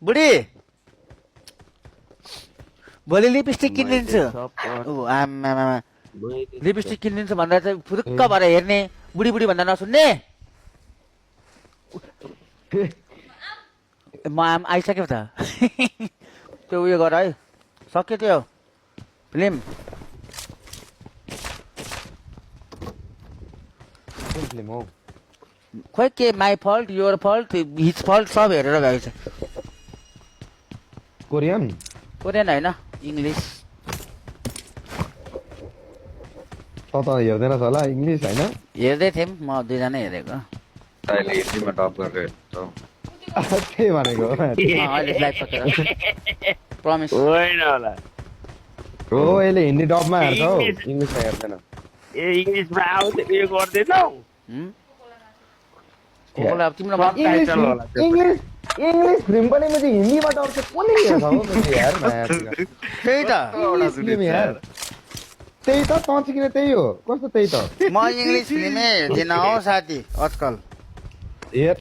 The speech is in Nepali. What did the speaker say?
बुढी भोलि लिपस्टिक किनिदिन्छु आमा लिपस्टिक किनिदिन्छु भन्दा चाहिँ फुरुक्क भएर हेर्ने बुढी बुढी भन्दा नसुन्ने म आइसक्यो त त्यो उयो गर है सक्यो त्यो फिल्म खोइ के my fault your fault his fault सब हेरेर गएको छ कोरियन होइन इङ्ग्लिस त हेर्दैन होला इङ्ग्लिस होइन हेर्दै थियौँ म दुईजना हेरेको अहिले हिन्दीमा टप गरेर त्यही भनेको अहिले लाइभ सकेर प्रमिस होइन होला हो यसले हिन्दी डबमा हेर्छ हौ इङ्ग्लिसमा हेर्दैन ए इङ्ग्लिसमा आउँछ उयो गर्दैनौ कोकोलाई अब तिम्रो इङ्ग्लिस फिल्म पनि मैले हिन्दीमा डब चाहिँ कसले हेर्छ हौ यार त्यही त त्यही त तँ किन त्यही हो कस्तो त्यही त म इङ्ग्लिस फिल्मै हेर्दिनँ हौ साथी आजकल हेर